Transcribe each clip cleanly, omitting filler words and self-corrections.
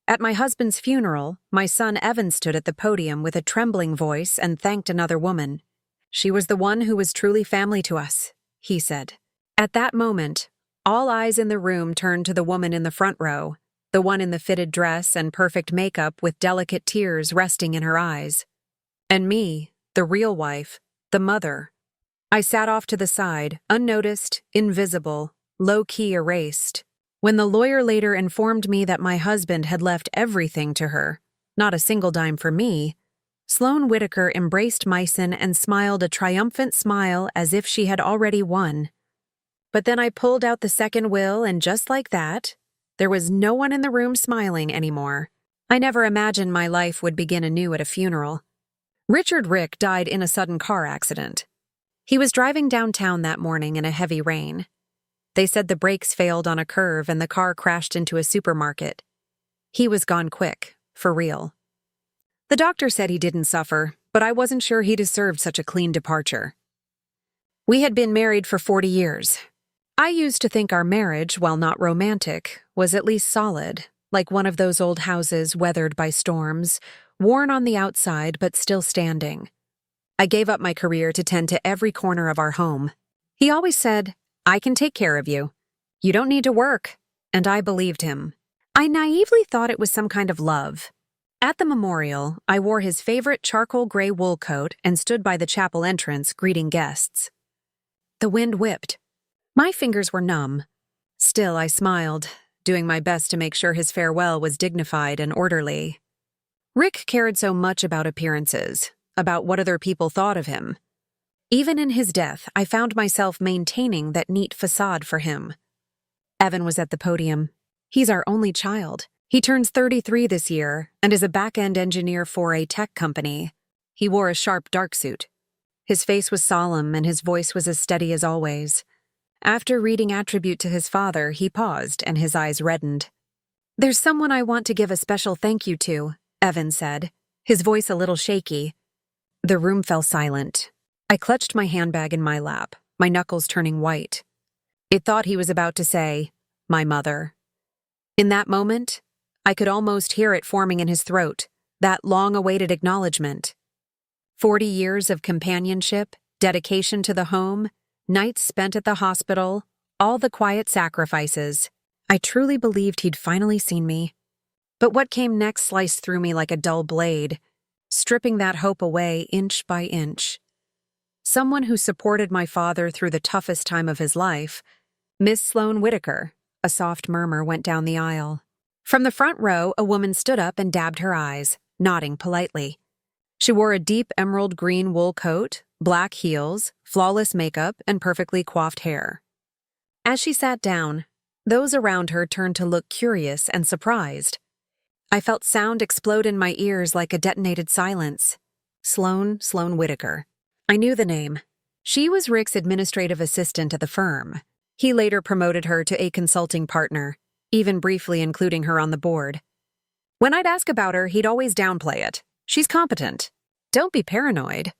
At my husband's funeral, my son Evan stood at the podium with a trembling voice and thanked another woman. "She was the one who was truly family to us," he said. At that moment, all eyes in the room turned to the woman in the front row, the one in the fitted dress and perfect makeup with delicate tears resting in her eyes. And me, the real wife, the mother. I sat off to the side, unnoticed, invisible, low-key erased. When the lawyer later informed me that my husband had left everything to her, not a single dime for me, Sloane Whitaker embraced Myson and smiled a triumphant smile as if she had already won. But then I pulled out the second will, and just like that, there was no one in the room smiling anymore. I never imagined my life would begin anew at a funeral. Richard Rick died in a sudden car accident. He was driving downtown that morning in a heavy rain. They said the brakes failed on a curve and the car crashed into a supermarket. He was gone quick, for real. The doctor said he didn't suffer, but I wasn't sure he deserved such a clean departure. We had been married for 40 years. I used to think our marriage, while not romantic, was at least solid, like one of those old houses weathered by storms, worn on the outside but still standing. I gave up my career to tend to every corner of our home. He always said, "I can take care of you. You don't need to work." And I believed him. I naively thought it was some kind of love. At the memorial, I wore his favorite charcoal gray wool coat and stood by the chapel entrance greeting guests. The wind whipped. My fingers were numb. Still, I smiled, doing my best to make sure his farewell was dignified and orderly. Rick cared so much about appearances, about what other people thought of him. Even in his death, I found myself maintaining that neat facade for him. Evan was at the podium. He's our only child. He turns 33 this year and is a back-end engineer for a tech company. He wore a sharp dark suit. His face was solemn and his voice was as steady as always. After reading attribute to his father, he paused and his eyes reddened. "There's someone I want to give a special thank you to," Evan said, his voice a little shaky. The room fell silent. I clutched my handbag in my lap, my knuckles turning white. It thought he was about to say, "My mother." In that moment, I could almost hear it forming in his throat, that long-awaited acknowledgement. 40 years of companionship, dedication to the home, nights spent at the hospital, all the quiet sacrifices. I truly believed he'd finally seen me. But what came next sliced through me like a dull blade, stripping that hope away inch by inch. Someone who supported my father through the toughest time of his life, Miss Sloane Whitaker. A soft murmur went down the aisle. From the front row, a woman stood up and dabbed her eyes, nodding politely. She wore a deep emerald green wool coat, black heels, flawless makeup, and perfectly coiffed hair. As she sat down, those around her turned to look curious and surprised. I felt sound explode in my ears like a detonated silence. Sloane Whitaker. I knew the name. She was Rick's administrative assistant at the firm. He later promoted her to a consulting partner, even briefly including her on the board. When I'd ask about her, he'd always downplay it. "She's competent. Don't be paranoid."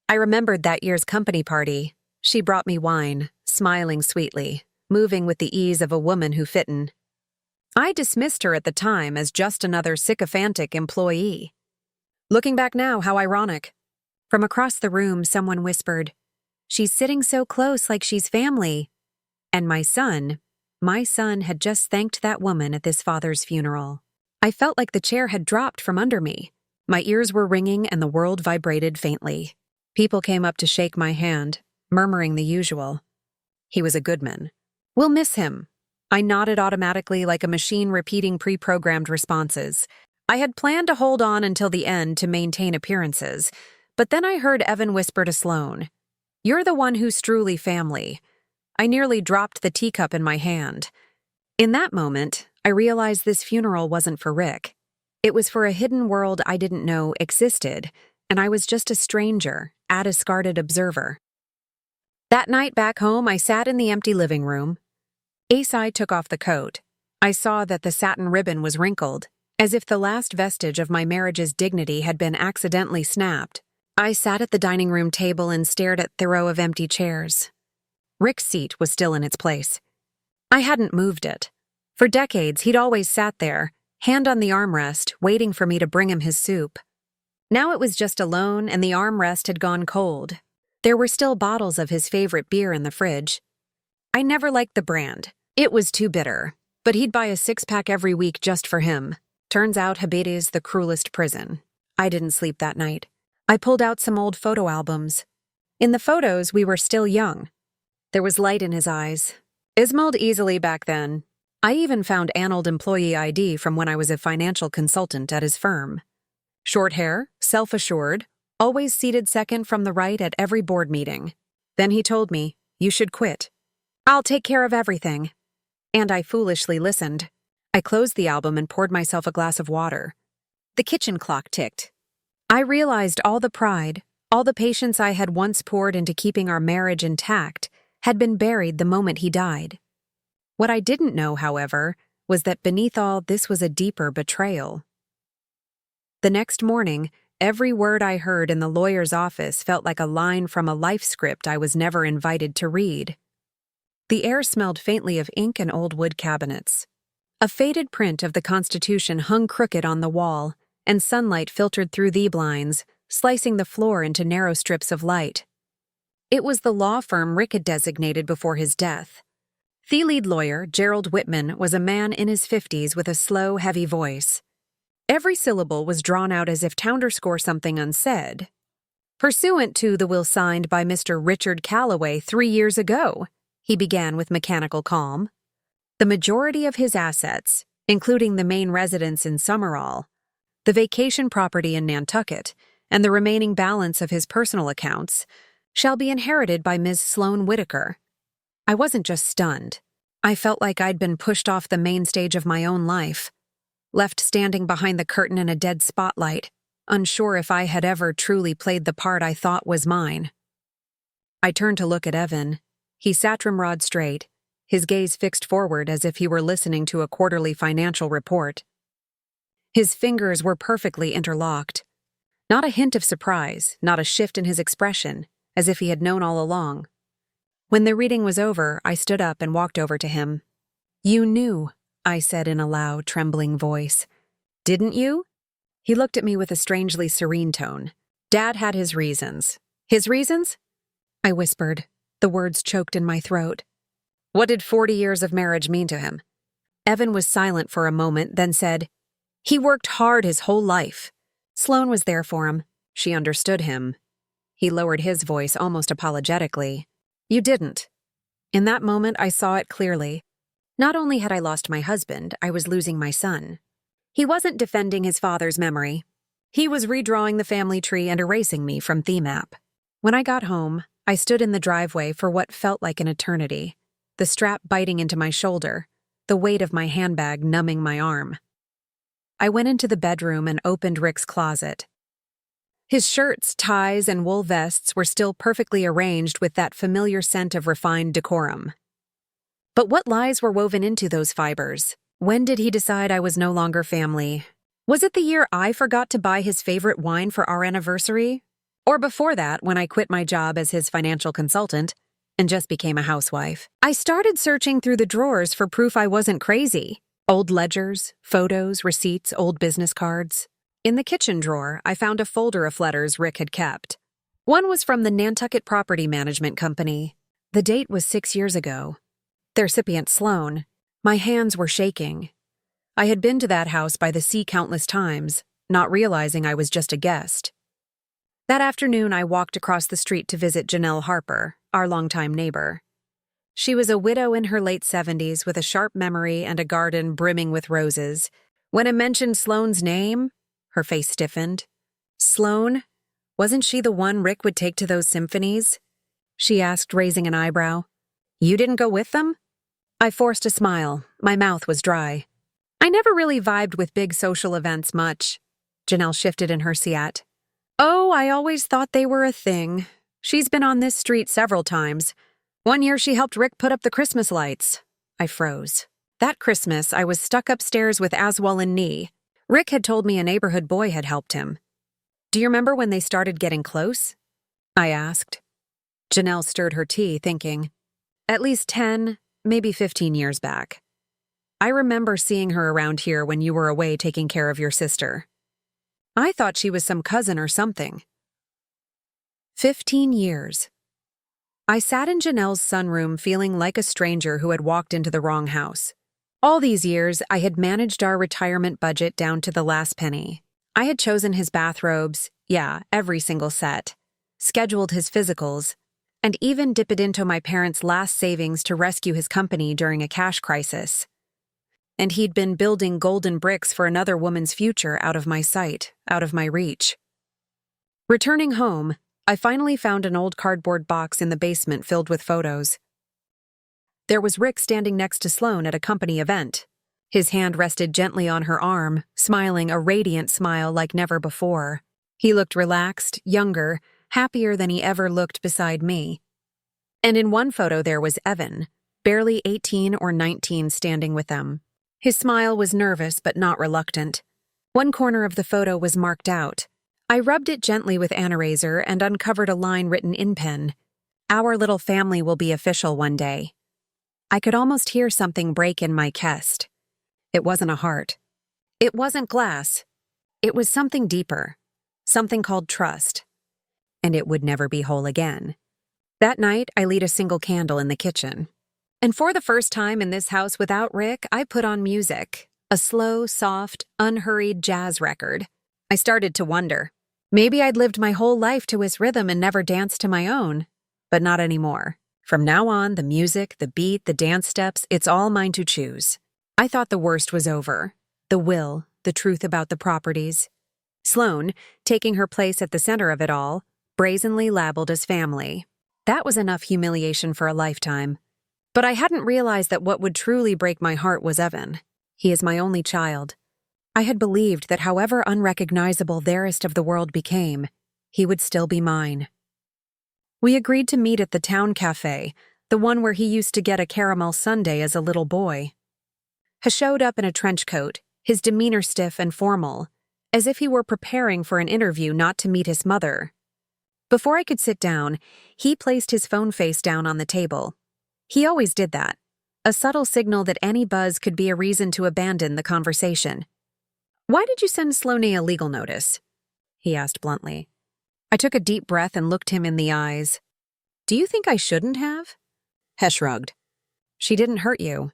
I remembered that year's company party. She brought me wine, smiling sweetly, moving with the ease of a woman who fitted. I dismissed her at the time as just another sycophantic employee. Looking back now, how ironic. From across the room, someone whispered, "She's sitting so close like she's family." And my son had just thanked that woman at this father's funeral. I felt like the chair had dropped from under me. My ears were ringing and the world vibrated faintly. People came up to shake my hand, murmuring the usual. He was a good man. "We'll miss him." I nodded automatically like a machine repeating pre-programmed responses. I had planned to hold on until the end to maintain appearances, but then I heard Evan whisper to Sloane, "You're the one who's truly family." I nearly dropped the teacup in my hand. In that moment, I realized this funeral wasn't for Rick. It was for a hidden world I didn't know existed, and I was just a stranger, a discarded observer. That night back home, I sat in the empty living room. Asai took off the coat. I saw that the satin ribbon was wrinkled, as if the last vestige of my marriage's dignity had been accidentally snapped. I sat at the dining room table and stared at the row of empty chairs. Rick's seat was still in its place. I hadn't moved it. For decades, he'd always sat there, hand on the armrest, waiting for me to bring him his soup. Now it was just alone, and the armrest had gone cold. There were still bottles of his favorite beer in the fridge. I never liked the brand. It was too bitter, but he'd buy a six-pack every week just for him. Turns out Habity's the cruelest prison. I didn't sleep that night. I pulled out some old photo albums. In the photos, we were still young. There was light in his eyes. Ismailed easily back then. I even found an old employee ID from when I was a financial consultant at his firm. Short hair, self-assured, always seated second from the right at every board meeting. Then he told me, "You should quit. I'll take care of everything." And I foolishly listened. I closed the album and poured myself a glass of water. The kitchen clock ticked. I realized all the pride, all the patience I had once poured into keeping our marriage intact had been buried the moment he died. What I didn't know, however, was that beneath all this was a deeper betrayal. The next morning, every word I heard in the lawyer's office felt like a line from a life script I was never invited to read. The air smelled faintly of ink and old wood cabinets. A faded print of the Constitution hung crooked on the wall, and sunlight filtered through the blinds, slicing the floor into narrow strips of light. It was the law firm Rick had designated before his death. The lead lawyer, Gerald Whitman, was a man in his 50s with a slow, heavy voice. Every syllable was drawn out as if to underscore something unsaid. Pursuant to the will signed by Mr. Richard Calloway 3 years ago, he began with mechanical calm. The majority of his assets, including the main residence in Summerall, the vacation property in Nantucket, and the remaining balance of his personal accounts, shall be inherited by Ms. Sloane Whitaker. I wasn't just stunned. I felt like I'd been pushed off the main stage of my own life, left standing behind the curtain in a dead spotlight, unsure if I had ever truly played the part I thought was mine. I turned to look at Evan. He sat ramrod straight, his gaze fixed forward as if he were listening to a quarterly financial report. His fingers were perfectly interlocked. Not a hint of surprise, not a shift in his expression, as if he had known all along. When the reading was over, I stood up and walked over to him. "You knew," I said in a loud, trembling voice. "Didn't you?" He looked at me with a strangely serene tone. "Dad had his reasons." "His reasons?" I whispered, the words choked in my throat. What did 40 years of marriage mean to him? Evan was silent for a moment, then said, "He worked hard his whole life. Sloane was there for him. She understood him." He lowered his voice almost apologetically. "You didn't." In that moment, I saw it clearly. Not only had I lost my husband, I was losing my son. He wasn't defending his father's memory. He was redrawing the family tree and erasing me from the map. When I got home, I stood in the driveway for what felt like an eternity, the strap biting into my shoulder, the weight of my handbag numbing my arm. I went into the bedroom and opened Rick's closet. His shirts, ties, and wool vests were still perfectly arranged with that familiar scent of refined decorum. But what lies were woven into those fibers? When did he decide I was no longer family? Was it the year I forgot to buy his favorite wine for our anniversary? Or before that, when I quit my job as his financial consultant and just became a housewife? I started searching through the drawers for proof I wasn't crazy. Old ledgers, photos, receipts, old business cards. In the kitchen drawer, I found a folder of letters Rick had kept. One was from the Nantucket Property Management Company. The date was 6 years ago. The recipient Sloane. My hands were shaking. I had been to that house by the sea countless times, not realizing I was just a guest. That afternoon, I walked across the street to visit Janelle Harper, our longtime neighbor. She was a widow in her late 70s with a sharp memory and a garden brimming with roses. When I mentioned Sloane's name, her face stiffened. "Sloane? Wasn't she the one Rick would take to those symphonies?" she asked, raising an eyebrow. "You didn't go with them?" I forced a smile. My mouth was dry. I never really vibed with big social events much. Janelle shifted in her seat. "Oh, I always thought they were a thing. She's been on this street several times. One year she helped Rick put up the Christmas lights." I froze. That Christmas, I was stuck upstairs with a swollen knee. Rick had told me a neighborhood boy had helped him. "Do you remember when they started getting close?" I asked. Janelle stirred her tea, thinking. "At least 10, maybe 15 years back." I remember seeing her around here when you were away taking care of your sister. I thought she was some cousin or something. 15 years. I sat in Janelle's sunroom feeling like a stranger who had walked into the wrong house. All these years, I had managed our retirement budget down to the last penny. I had chosen his bathrobes, yeah, every single set, scheduled his physicals, and even dipped into my parents' last savings to rescue his company during a cash crisis. And he'd been building golden bricks for another woman's future out of my sight, out of my reach. Returning home, I finally found an old cardboard box in the basement filled with photos. There was Rick standing next to Sloane at a company event. His hand rested gently on her arm, smiling a radiant smile like never before. He looked relaxed, younger, happier than he ever looked beside me. And in one photo there was Evan, barely 18 or 19, standing with them. His smile was nervous but not reluctant. One corner of the photo was marked out. I rubbed it gently with Anaraser and uncovered a line written in pen. "Our little family will be official one day." I could almost hear something break in my chest. It wasn't a heart. It wasn't glass. It was something deeper, something called trust. And it would never be whole again. That night, I lit a single candle in the kitchen. And for the first time in this house without Rick, I put on music, a slow, soft, unhurried jazz record. I started to wonder. Maybe I'd lived my whole life to his rhythm and never danced to my own. But not anymore. From now on, the music, the beat, the dance steps, it's all mine to choose. I thought the worst was over. The will, the truth about the properties. Sloane, taking her place at the center of it all, brazenly labeled as family. That was enough humiliation for a lifetime. But I hadn't realized that what would truly break my heart was Evan. He is my only child. I had believed that however unrecognizable the rest of the world became, he would still be mine. We agreed to meet at the town cafe, the one where he used to get a caramel sundae as a little boy. He showed up in a trench coat, his demeanor stiff and formal, as if he were preparing for an interview not to meet his mother. Before I could sit down, he placed his phone face down on the table. He always did that, a subtle signal that any buzz could be a reason to abandon the conversation. "Why did you send Sloane a legal notice?" he asked bluntly. I took a deep breath and looked him in the eyes. "Do you think I shouldn't have?" He shrugged. "She didn't hurt you.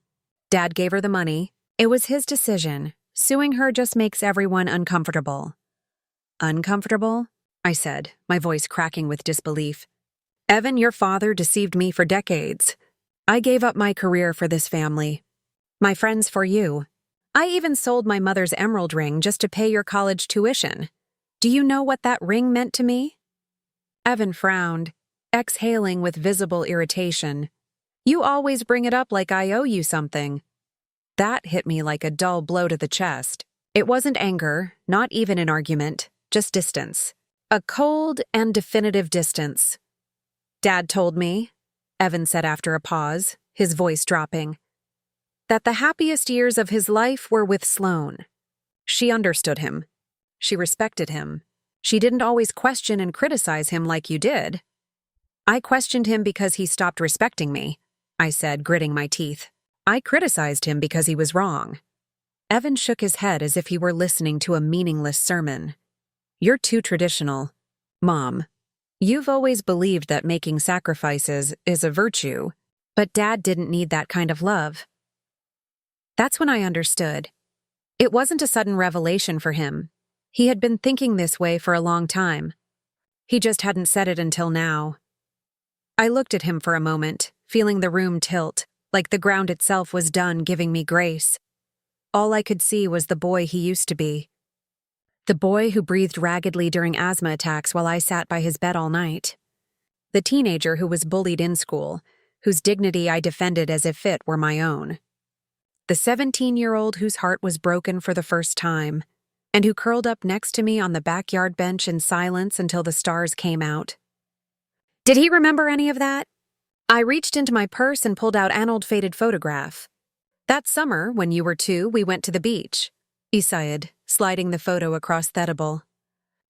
Dad gave her the money. It was his decision. Suing her just makes everyone uncomfortable." "Uncomfortable?" I said, my voice cracking with disbelief. "Evan, your father deceived me for decades. I gave up my career for this family. My friends for you. I even sold my mother's emerald ring just to pay your college tuition. Do you know what that ring meant to me?" Evan frowned, exhaling with visible irritation. "You always bring it up like I owe you something." That hit me like a dull blow to the chest. It wasn't anger, not even an argument, just distance. A cold and definitive distance. "Dad told me," Evan said after a pause, his voice dropping, "that the happiest years of his life were with Sloane. She understood him. She respected him. She didn't always question and criticize him like you did." "I questioned him because he stopped respecting me," I said, gritting my teeth. "I criticized him because he was wrong." Evan shook his head as if he were listening to a meaningless sermon. "You're too traditional. Mom, you've always believed that making sacrifices is a virtue, but Dad didn't need that kind of love." That's when I understood. It wasn't a sudden revelation for him. He had been thinking this way for a long time. He just hadn't said it until now. I looked at him for a moment, feeling the room tilt, like the ground itself was done giving me grace. All I could see was the boy he used to be. The boy who breathed raggedly during asthma attacks while I sat by his bed all night. The teenager who was bullied in school, whose dignity I defended as if it were my own. The 17-year-old whose heart was broken for the first time, and who curled up next to me on the backyard bench in silence until the stars came out. Did he remember any of that? I reached into my purse and pulled out an old faded photograph. "That summer, when you were 2, we went to the beach," he sighed, sliding the photo across the table.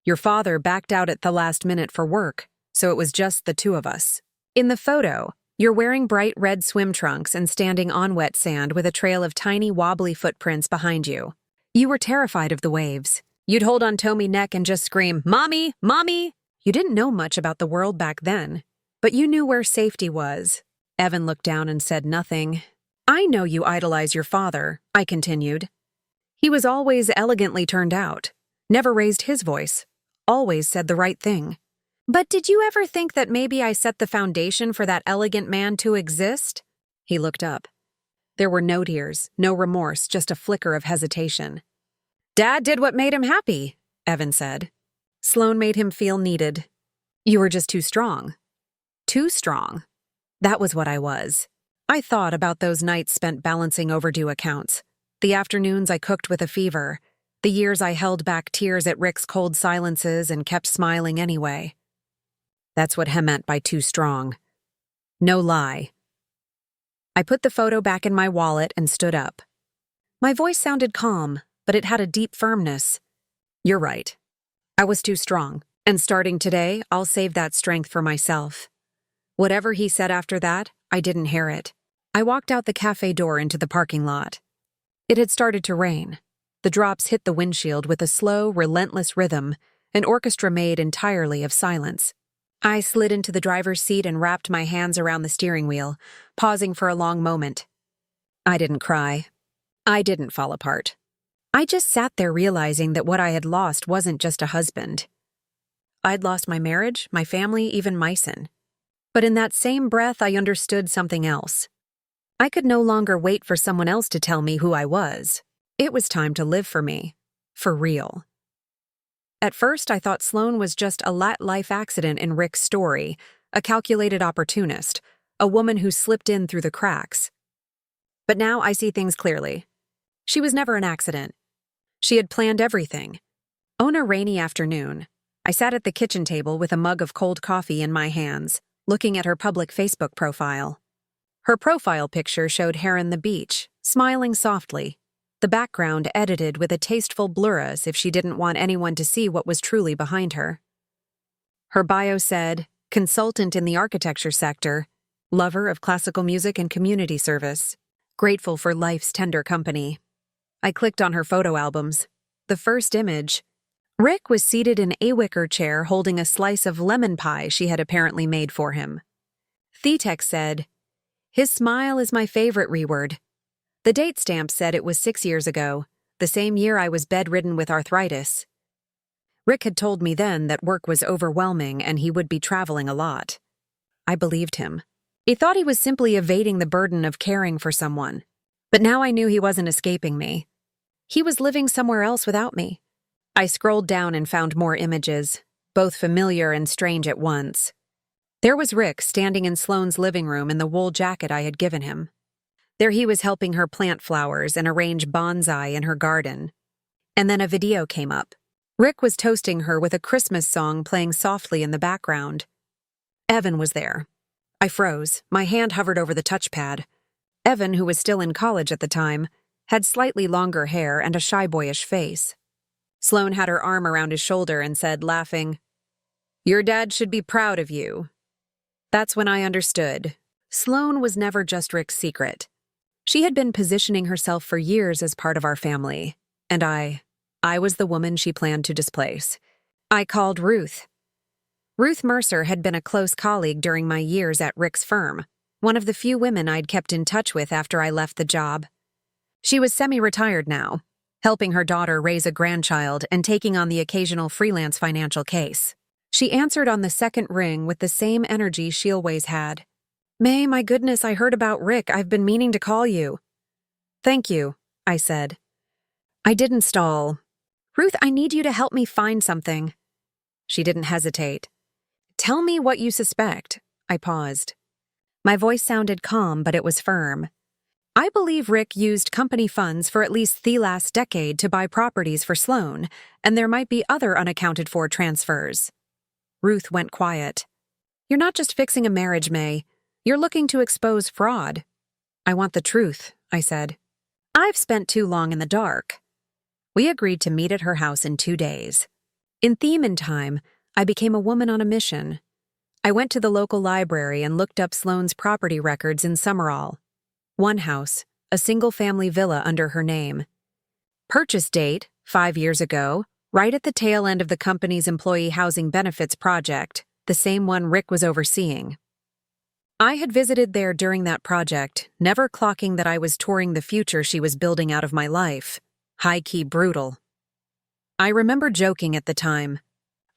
"Your father backed out at the last minute for work, so it was just the 2 of us. In the photo, You're wearing bright red swim trunks and standing on wet sand with a trail of tiny wobbly footprints behind you. You were terrified of the waves. You'd hold on Tomy's neck and just scream, "Mommy! Mommy!" You didn't know much about the world back then, but you knew where safety was. Evan looked down and said nothing. "I know you idolize your father," I continued. "He was always elegantly turned out, never raised his voice, always said the right thing. But did you ever think that maybe I set the foundation for that elegant man to exist?" He looked up. There were no tears, no remorse, just a flicker of hesitation. "Dad did what made him happy," Evan said. "Sloan made him feel needed. You were just too strong." Too strong. That was what I was. I thought about those nights spent balancing overdue accounts, the afternoons I cooked with a fever, the years I held back tears at Rick's cold silences and kept smiling anyway. That's what he meant by too strong. No lie. I put the photo back in my wallet and stood up. My voice sounded calm, but it had a deep firmness. "You're right. I was too strong, and starting today, I'll save that strength for myself." Whatever he said after that, I didn't hear it. I walked out the cafe door into the parking lot. It had started to rain. The drops hit the windshield with a slow, relentless rhythm, an orchestra made entirely of silence. I slid into the driver's seat and wrapped my hands around the steering wheel, pausing for a long moment. I didn't cry. I didn't fall apart. I just sat there realizing that what I had lost wasn't just a husband. I'd lost my marriage, my family, even Myson. But in that same breath, I understood something else. I could no longer wait for someone else to tell me who I was. It was time to live for me. For real. At first, I thought Sloan was just a life accident in Rick's story, a calculated opportunist, a woman who slipped in through the cracks. But now I see things clearly. She was never an accident. She had planned everything. On a rainy afternoon, I sat at the kitchen table with a mug of cold coffee in my hands, looking at her public Facebook profile. Her profile picture showed her on the beach, smiling softly, the background edited with a tasteful blur as if she didn't want anyone to see what was truly behind her. Her bio said, consultant in the architecture sector, lover of classical music and community service, grateful for life's tender company. I clicked on her photo albums. The first image, Rick was seated in a wicker chair holding a slice of lemon pie she had apparently made for him. The text said, "His smile is my favorite reward." The date stamp said it was 6 years ago, the same year I was bedridden with arthritis. Rick had told me then that work was overwhelming and he would be traveling a lot. I believed him. He thought he was simply evading the burden of caring for someone. But now I knew he wasn't escaping me. He was living somewhere else without me. I scrolled down and found more images, both familiar and strange at once. There was Rick standing in Sloane's living room in the wool jacket I had given him. There he was helping her plant flowers and arrange bonsai in her garden. And then a video came up. Rick was toasting her with a Christmas song playing softly in the background. Evan was there. I froze. My hand hovered over the touchpad. Evan, who was still in college at the time, had slightly longer hair and a shy boyish face. Sloan had her arm around his shoulder and said, laughing, "Your dad should be proud of you." That's when I understood. Sloan was never just Rick's secret. She had been positioning herself for years as part of our family, and I was the woman she planned to displace. I called Ruth. Ruth Mercer had been a close colleague during my years at Rick's firm, one of the few women I'd kept in touch with after I left the job. She was semi-retired now, helping her daughter raise a grandchild and taking on the occasional freelance financial case. She answered on the second ring with the same energy she always had. "May, my goodness, I heard about Rick. I've been meaning to call you." "Thank you," I said. I didn't stall. "Ruth, I need you to help me find something." She didn't hesitate. "Tell me what you suspect." I paused. My voice sounded calm, but it was firm. "I believe Rick used company funds for at least the last decade to buy properties for Sloan, and there might be other unaccounted-for transfers." Ruth went quiet. "You're not just fixing a marriage, May. You're looking to expose fraud." "I want the truth," I said. "I've spent too long in the dark." We agreed to meet at her house in 2 days. In theme and time, I became a woman on a mission. I went to the local library and looked up Sloane's property records in Summerall. One house, a single-family villa under her name. Purchase date, 5 years ago, right at the tail end of the company's employee housing benefits project, the same one Rick was overseeing. I had visited there during that project, never clocking that I was touring the future she was building out of my life. High-key brutal. I remember joking at the time.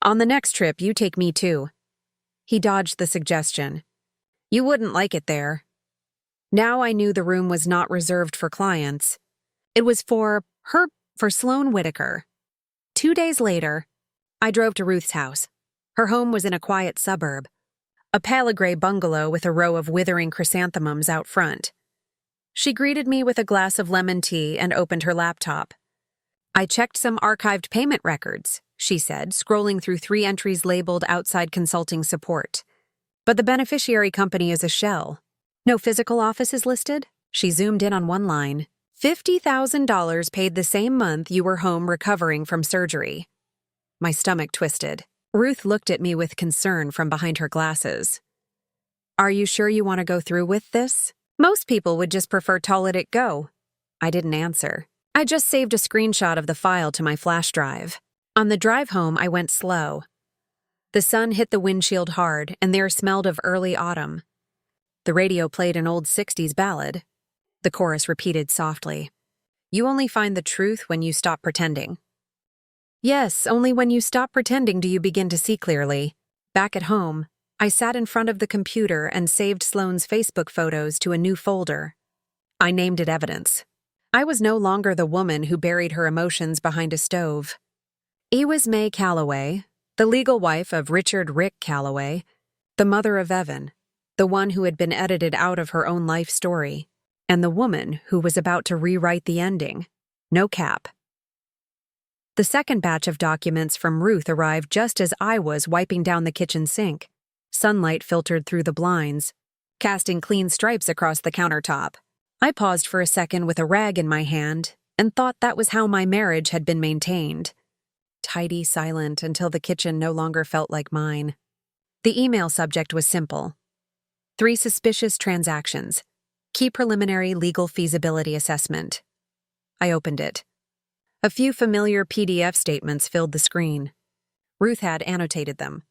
On the next trip, you take me too. He dodged the suggestion. You wouldn't like it there. Now I knew the room was not reserved for clients. It was for Sloane Whitaker. 2 days later, I drove to Ruth's house. Her home was in a quiet suburb. A pale gray bungalow with a row of withering chrysanthemums out front. She greeted me with a glass of lemon tea and opened her laptop. I checked some archived payment records, she said, scrolling through 3 entries labeled outside consulting support. But the beneficiary company is a shell. No physical office is listed? She zoomed in on one line. $50,000 paid the same month you were home recovering from surgery. My stomach twisted. Ruth looked at me with concern from behind her glasses. Are you sure you want to go through with this? Most people would just prefer to let it go. I didn't answer. I just saved a screenshot of the file to my flash drive. On the drive home, I went slow. The sun hit the windshield hard, and there smelled of early autumn. The radio played an old 60s ballad. The chorus repeated softly. You only find the truth when you stop pretending. Yes, only when you stop pretending do you begin to see clearly. Back at home, I sat in front of the computer and saved Sloane's Facebook photos to a new folder. I named it Evidence. I was no longer the woman who buried her emotions behind a stove. I was May Calloway, the legal wife of Richard Rick Calloway, the mother of Evan, the one who had been edited out of her own life story, and the woman who was about to rewrite the ending. No cap. The second batch of documents from Ruth arrived just as I was wiping down the kitchen sink. Sunlight filtered through the blinds, casting clean stripes across the countertop. I paused for a second with a rag in my hand and thought that was how my marriage had been maintained. Tidy, silent, until the kitchen no longer felt like mine. The email subject was simple. 3 suspicious transactions. Key preliminary legal feasibility assessment. I opened it. A few familiar PDF statements filled the screen. Ruth had annotated them.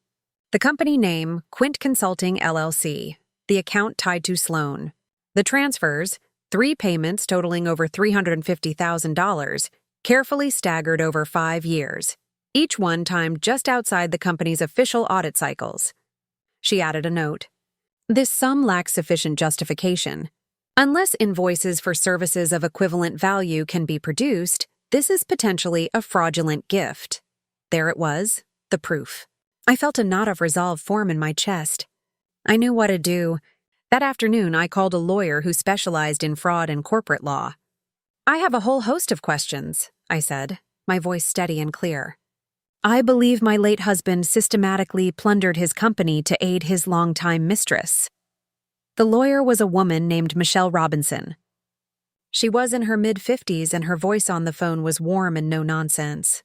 The company name, Quint Consulting LLC. The account tied to Sloane. The transfers, 3 payments totaling over $350,000, carefully staggered over 5 years, each one timed just outside the company's official audit cycles. She added a note. This sum lacks sufficient justification. Unless invoices for services of equivalent value can be produced, this is potentially a fraudulent gift. There it was, the proof. I felt a knot of resolve form in my chest. I knew what to do. That afternoon, I called a lawyer who specialized in fraud and corporate law. I have a whole host of questions, I said, my voice steady and clear. I believe my late husband systematically plundered his company to aid his longtime mistress. The lawyer was a woman named Michelle Robinson. She was in her mid-50s and her voice on the phone was warm and no-nonsense.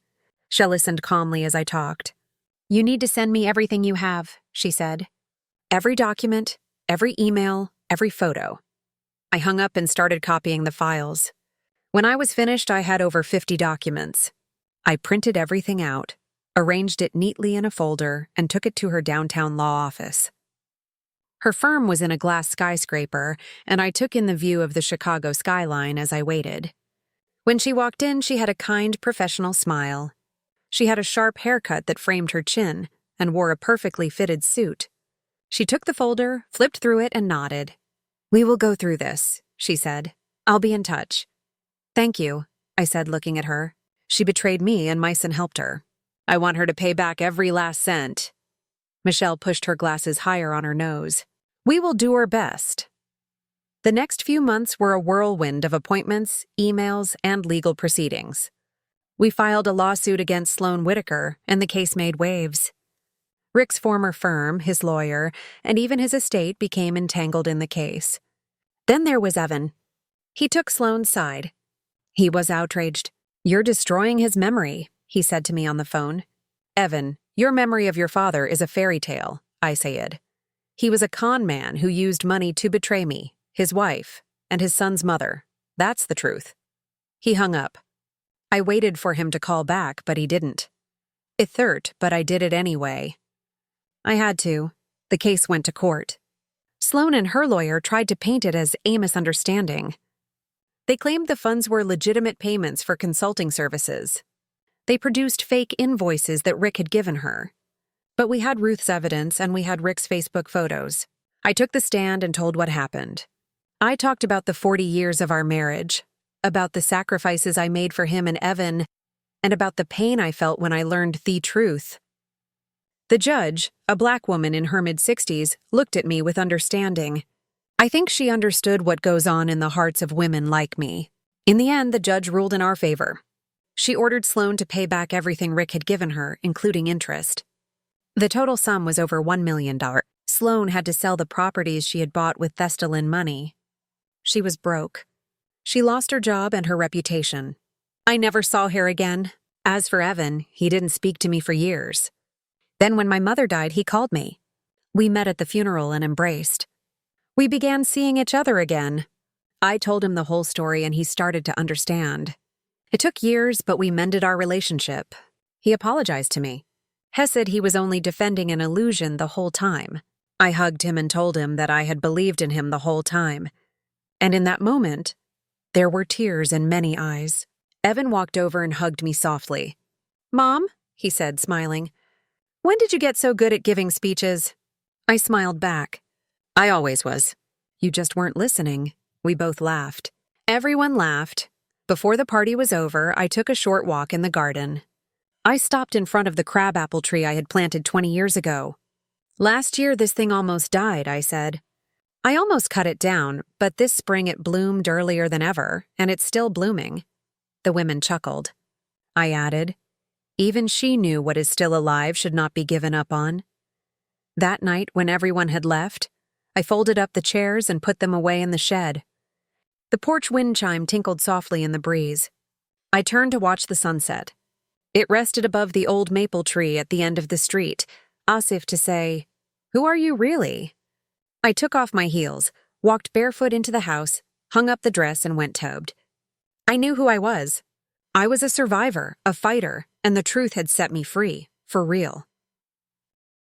She listened calmly as I talked. You need to send me everything you have, she said. Every document, every email, every photo. I hung up and started copying the files. When I was finished, I had over 50 documents. I printed everything out, arranged it neatly in a folder, and took it to her downtown law office. Her firm was in a glass skyscraper, and I took in the view of the Chicago skyline as I waited. When she walked in, she had a kind, professional smile. She had a sharp haircut that framed her chin and wore a perfectly fitted suit. She took the folder, flipped through it, and nodded. We will go through this, she said. I'll be in touch. Thank you, I said, looking at her. She betrayed me and Meissen helped her. I want her to pay back every last cent. Michelle pushed her glasses higher on her nose. We will do our best. The next few months were a whirlwind of appointments, emails, and legal proceedings. We filed a lawsuit against Sloane Whitaker, and the case made waves. Rick's former firm, his lawyer, and even his estate became entangled in the case. Then there was Evan. He took Sloane's side. He was outraged. You're destroying his memory, he said to me on the phone. Evan, your memory of your father is a fairy tale. I said. He was a con man who used money to betray me, his wife, and his son's mother. That's the truth. He hung up. I waited for him to call back, but he didn't. It hurt, but I did it anyway. I had to. The case went to court. Sloan and her lawyer tried to paint it as a misunderstanding. They claimed the funds were legitimate payments for consulting services. They produced fake invoices that Rick had given her. But we had Ruth's evidence and we had Rick's Facebook photos. I took the stand and told what happened. I talked about the 40 years of our marriage, about the sacrifices I made for him and Evan, and about the pain I felt when I learned the truth. The judge, a black woman in her mid-60s, looked at me with understanding. I think she understood what goes on in the hearts of women like me. In the end, the judge ruled in our favor. She ordered Sloan to pay back everything Rick had given her, including interest. The total sum was over $1 million. Sloan had to sell the properties she had bought with Thestalin money. She was broke. She lost her job and her reputation. I never saw her again. As for Evan, he didn't speak to me for years. Then when my mother died, he called me. We met at the funeral and embraced. We began seeing each other again. I told him the whole story and he started to understand. It took years, but we mended our relationship. He apologized to me. He said he was only defending an illusion the whole time. I hugged him and told him that I had believed in him the whole time. And in that moment, there were tears in many eyes. Evan walked over and hugged me softly. "Mom," he said, smiling, "when did you get so good at giving speeches?" I smiled back. "I always was. You just weren't listening." We both laughed. Everyone laughed. Before the party was over, I took a short walk in the garden. I stopped in front of the crabapple tree I had planted 20 years ago. "Last year, this thing almost died," I said. "I almost cut it down, but this spring it bloomed earlier than ever, and it's still blooming." The women chuckled. I added, "Even she knew what is still alive should not be given up on." That night, when everyone had left, I folded up the chairs and put them away in the shed. The porch wind chime tinkled softly in the breeze. I turned to watch the sunset. It rested above the old maple tree at the end of the street, as if to say, "Who are you really?" I took off my heels, walked barefoot into the house, hung up the dress, and went tobed. I knew who I was. I was a survivor, a fighter, and the truth had set me free, for real.